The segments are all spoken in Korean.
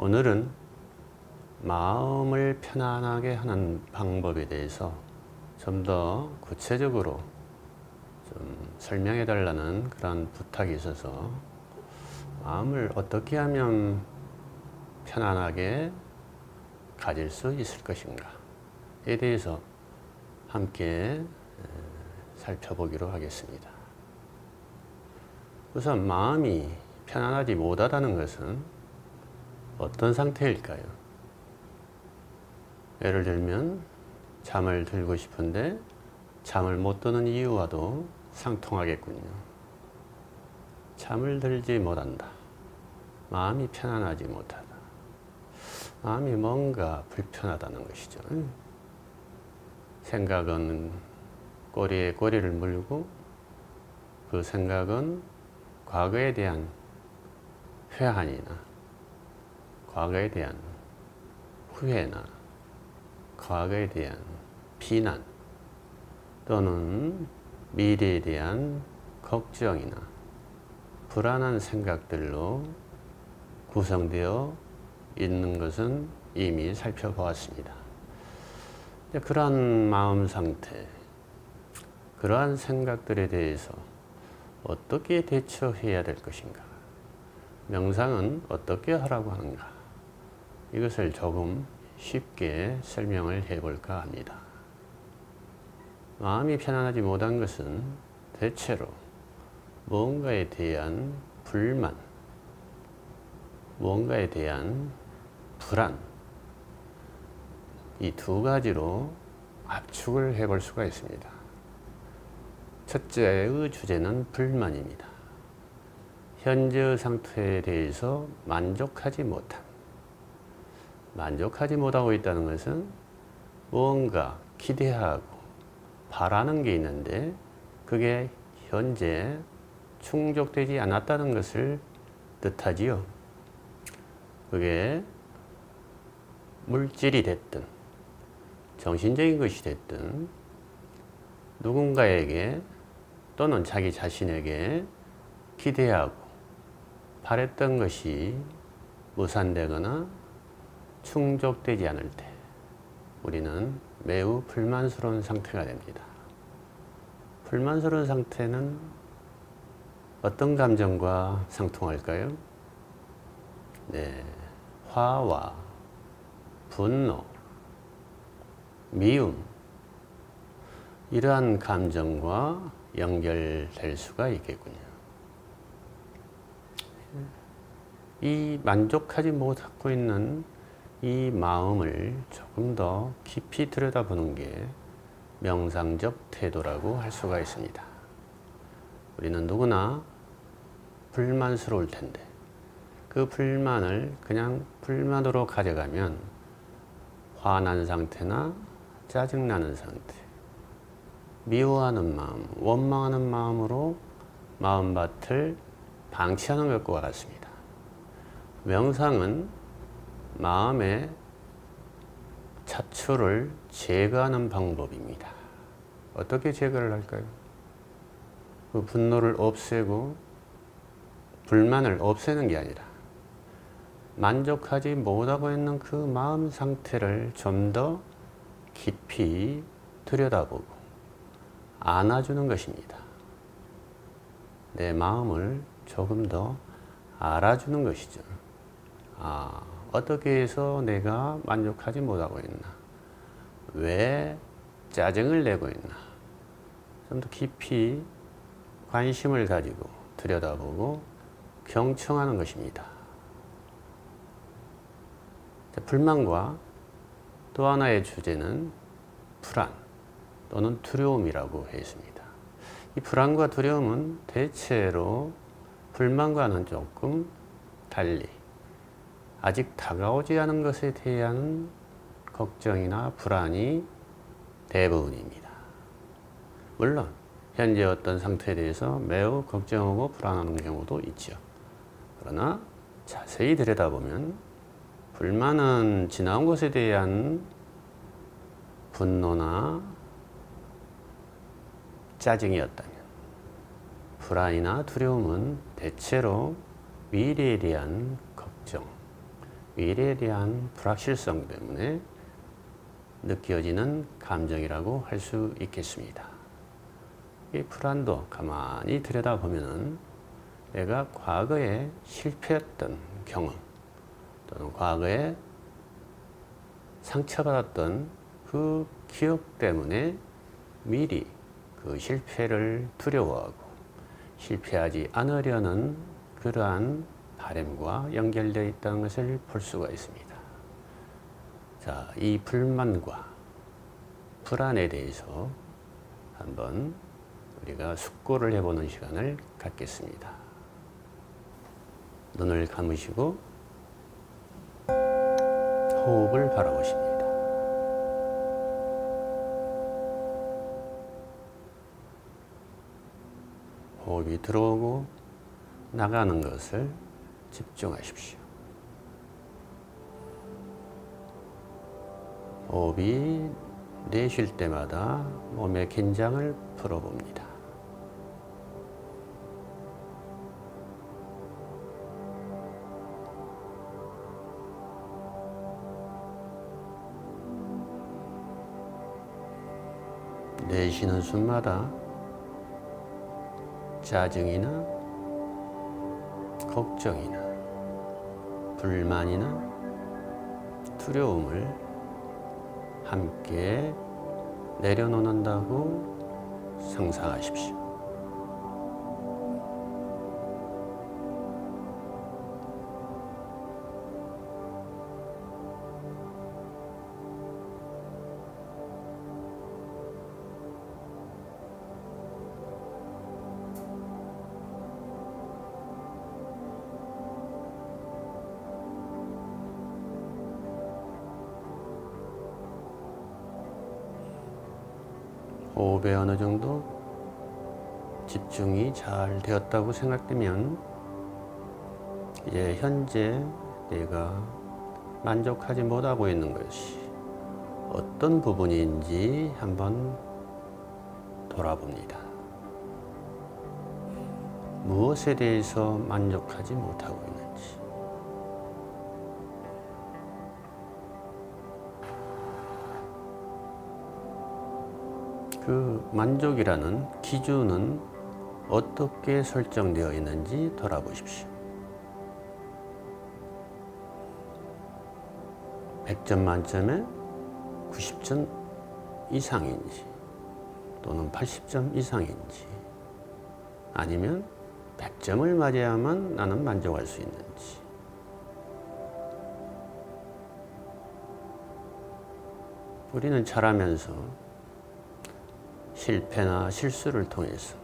오늘은 마음을 편안하게 하는 방법에 대해서 좀 더 구체적으로 좀 설명해 달라는 그런 부탁이 있어서 마음을 어떻게 하면 편안하게 가질 수 있을 것인가에 대해서 함께 살펴보기로 하겠습니다. 우선 마음이 편안하지 못하다는 것은 어떤 상태일까요? 예를 들면 잠을 들고 싶은데 잠을 못 드는 이유와도 상통하겠군요. 잠을 들지 못한다. 마음이 편안하지 못하다. 마음이 뭔가 불편하다는 것이죠. 생각은 꼬리에 꼬리를 물고 그 생각은 과거에 대한 회한이나 과거에 대한 후회나 과거에 대한 비난 또는 미래에 대한 걱정이나 불안한 생각들로 구성되어 있는 것은 이미 살펴보았습니다. 그러한 마음 상태, 그러한 생각들에 대해서 어떻게 대처해야 될 것인가? 명상은 어떻게 하라고 하는가? 이것을 조금 쉽게 설명을 해볼까 합니다. 마음이 편안하지 못한 것은 대체로 무언가에 대한 불만, 무언가에 대한 불안, 이 두 가지로 압축을 해볼 수가 있습니다. 첫째의 주제는 불만입니다. 현재의 상태에 대해서 만족하지 못하고 있다는 것은 무언가 기대하고 바라는 게 있는데 그게 현재 충족되지 않았다는 것을 뜻하지요. 그게 물질이 됐든 정신적인 것이 됐든 누군가에게 또는 자기 자신에게 기대하고 바랬던 것이 무산되거나 충족되지 않을 때 우리는 매우 불만스러운 상태가 됩니다. 불만스러운 상태는 어떤 감정과 상통할까요? 네, 화와 분노, 미움, 이러한 감정과 연결될 수가 있겠군요. 이 만족하지 못하고 있는 이 마음을 조금 더 깊이 들여다보는 게 명상적 태도라고 할 수가 있습니다. 우리는 누구나 불만스러울 텐데 그 불만을 그냥 불만으로 가져가면 화난 상태나 짜증나는 상태, 미워하는 마음, 원망하는 마음으로 마음밭을 방치하는 것과 같습니다. 명상은 마음의 차출을 제거하는 방법입니다. 어떻게 제거를 할까요? 그 분노를 없애고 불만을 없애는 게 아니라 만족하지 못하고 있는 그 마음 상태를 좀 더 깊이 들여다보고 안아주는 것입니다. 내 마음을 조금 더 알아주는 것이죠. 어떻게 해서 내가 만족하지 못하고 있나? 왜 짜증을 내고 있나? 좀 더 깊이 관심을 가지고 들여다보고 경청하는 것입니다. 불만과 또 하나의 주제는 불안 또는 두려움이라고 했습니다. 이 불안과 두려움은 대체로 불만과는 조금 달리 아직 다가오지 않은 것에 대한 걱정이나 불안이 대부분입니다. 물론 현재 어떤 상태에 대해서 매우 걱정하고 불안하는 경우도 있죠. 그러나 자세히 들여다보면 불만은 지나온 것에 대한 분노나 짜증이었다면 불안이나 두려움은 대체로 미래에 대한 걱정, 미래에 대한 불확실성 때문에 느껴지는 감정이라고 할 수 있겠습니다. 이 불안도 가만히 들여다보면 내가 과거에 실패했던 경험 또는 과거에 상처받았던 그 기억 때문에 미리 그 실패를 두려워하고 실패하지 않으려는 그러한 바람과 연결되어 있다는 것을 볼 수가 있습니다. 자, 이 불만과 불안에 대해서 한번 우리가 숙고를 해보는 시간을 갖겠습니다. 눈을 감으시고 호흡을 바라보십니다. 호흡이 들어오고 나가는 것을 집중하십시오. 호흡이 내쉴 때마다 몸의 긴장을 풀어봅니다. 내쉬는 숨마다 짜증이나 걱정이나 불만이나 두려움을 함께 내려놓는다고 상상하십시오. 호흡에 어느 정도 집중이 잘 되었다고 생각되면 이제 현재 내가 만족하지 못하고 있는 것이 어떤 부분인지 한번 돌아봅니다. 무엇에 대해서 만족하지 못하고 있는지. 그 만족이라는 기준은 어떻게 설정되어 있는지 돌아보십시오. 100점 만점에 90점 이상인지 또는 80점 이상인지 아니면 100점을 맞아야만 나는 만족할 수 있는지. 우리는 자라면서 실패나 실수를 통해서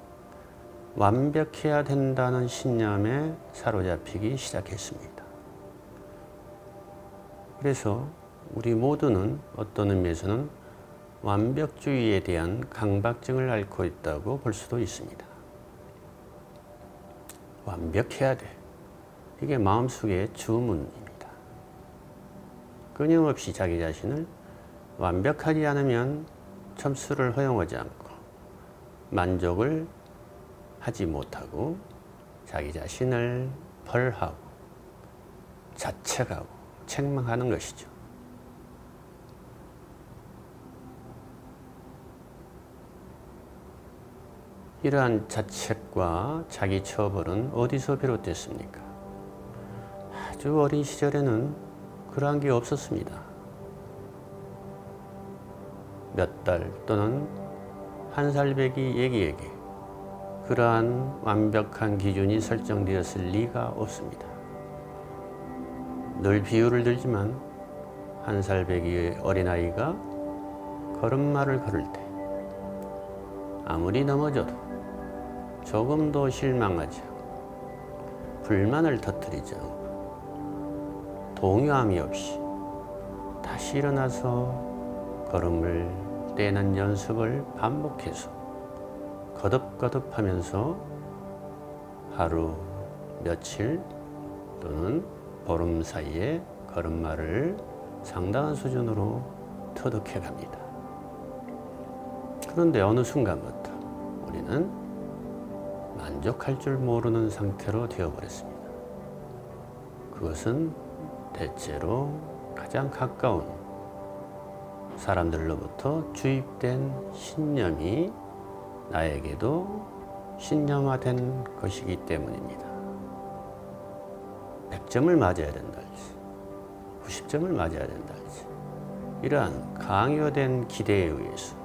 완벽해야 된다는 신념에 사로잡히기 시작했습니다. 그래서 우리 모두는 어떤 의미에서는 완벽주의에 대한 강박증을 앓고 있다고 볼 수도 있습니다. 완벽해야 돼. 이게 마음속의 주문입니다. 끊임없이 자기 자신을 완벽하지 않으면 점수를 허용하지 않고 만족을 하지 못하고 자기 자신을 벌하고 자책하고 책망하는 것이죠. 이러한 자책과 자기 처벌은 어디서 비롯됐습니까? 아주 어린 시절에는 그러한 게 없었습니다. 몇 달 또는 한 살 배기 애기에게 그러한 완벽한 기준이 설정되었을 리가 없습니다. 늘 비유를 들지만 한 살 배기의 어린아이가 걸음마를 걸을 때 아무리 넘어져도 조금도 실망하지 않고 불만을 터뜨리지 않고 동요함이 없이 다시 일어나서 걸음을 떼는 연습을 반복해서 거듭거듭하면서 하루, 며칠 또는 보름 사이에 걸음마를 상당한 수준으로 터득해 갑니다. 그런데 어느 순간부터 우리는 만족할 줄 모르는 상태로 되어버렸습니다. 그것은 대체로 가장 가까운 사람들로부터 주입된 신념이 나에게도 신념화된 것이기 때문입니다. 100점을 맞아야 된다 할지 90점을 맞아야 된다 할지 이러한 강요된 기대에 의해서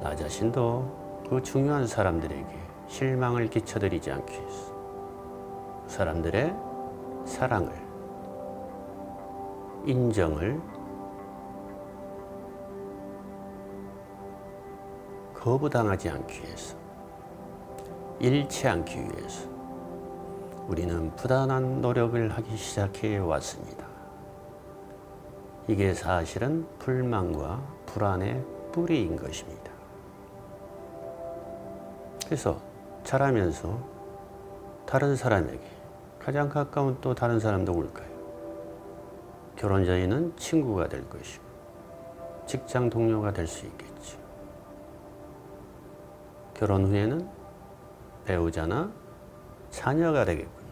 나 자신도 그 중요한 사람들에게 실망을 끼쳐드리지 않기 위해서 그 사람들의 사랑을, 인정을 거부당하지 않기 위해서, 잃지 않기 위해서 우리는 부단한 노력을 하기 시작해 왔습니다. 이게 사실은 불만과 불안의 뿌리인 것입니다. 그래서 자라면서 다른 사람에게 가장 가까운 또 다른 사람 누굴까요? 결혼 전에는 친구가 될 것이고 직장 동료가 될 수 있겠죠. 결혼 후에는 배우자나 자녀가 되겠군요.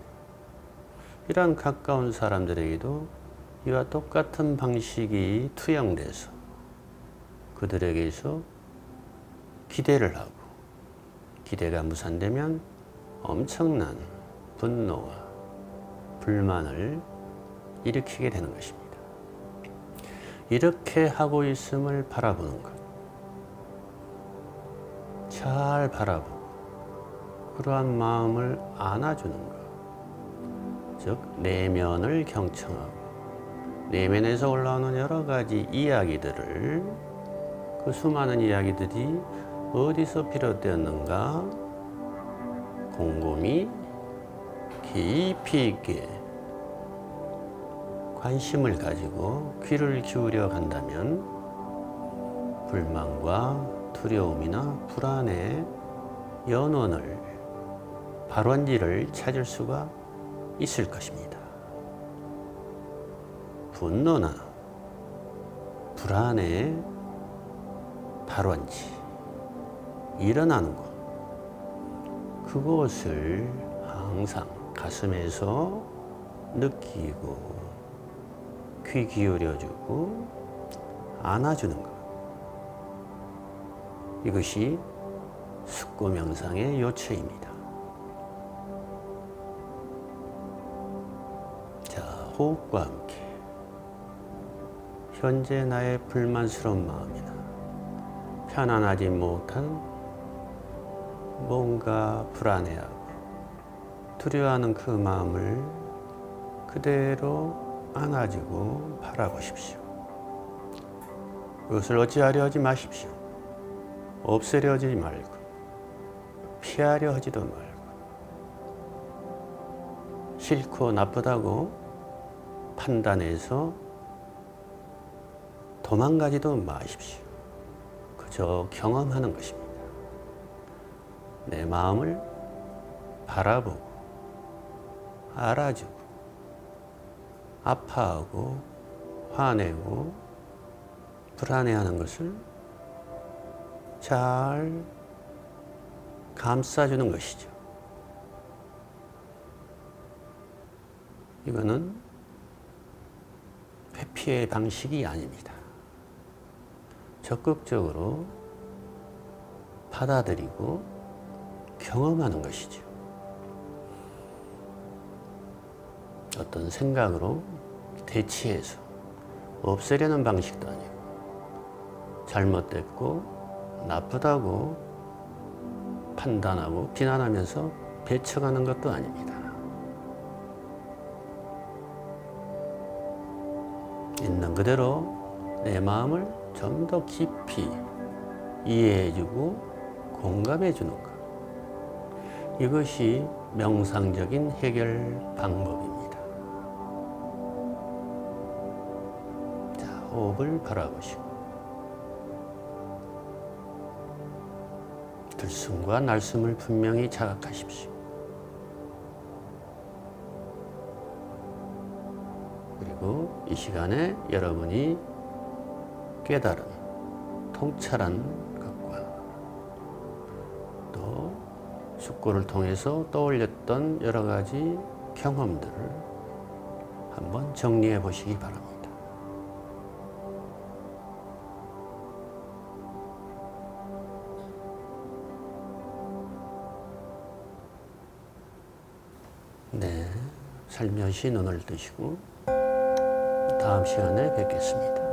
이러한 가까운 사람들에게도 이와 똑같은 방식이 투영돼서 그들에게서 기대를 하고 기대가 무산되면 엄청난 분노와 불만을 일으키게 되는 것입니다. 이렇게 하고 있음을 바라보는 것, 잘 바라보고 그러한 마음을 안아주는 것, 즉 내면을 경청하고 내면에서 올라오는 여러 가지 이야기들을 그 수많은 이야기들이 어디서 비롯되었는가 곰곰이 깊이 있게 관심을 가지고 귀를 기울여 간다면 불만과 두려움이나 불안의 연원을, 발원지를 찾을 수가 있을 것입니다. 분노나 불안의 발원지, 일어나는 곳, 그곳을 항상 가슴에서 느끼고 귀 기울여주고 안아주는 것. 이것이 숙고 명상의 요체입니다. 자, 호흡과 함께 현재 나의 불만스러운 마음이나 편안하지 못한 뭔가 불안해하고 두려워하는 그 마음을 그대로 안아주고 바라보십시오. 그것을 어찌하려 하지 마십시오. 없애려 하지 말고 피하려 하지도 말고 싫고 나쁘다고 판단해서 도망가지도 마십시오. 그저 경험하는 것입니다. 내 마음을 바라보고 알아주고 아파하고 화내고 불안해하는 것을 잘 감싸주는 것이죠. 이거는 회피의 방식이 아닙니다. 적극적으로 받아들이고 경험하는 것이죠. 어떤 생각으로 대치해서 없애려는 방식도 아니고 잘못됐고 나쁘다고 판단하고 비난하면서 배척하는 것도 아닙니다. 있는 그대로 내 마음을 좀 더 깊이 이해해주고 공감해주는 것. 이것이 명상적인 해결 방법입니다. 자, 호흡을 바라보시고 들숨과 날숨을 분명히 자각하십시오. 그리고 이 시간에 여러분이 깨달은 통찰한 것과 또 숙고를 통해서 떠올렸던 여러 가지 경험들을 한번 정리해 보시기 바랍니다. 네, 살며시 눈을 뜨시고 다음 시간에 뵙겠습니다.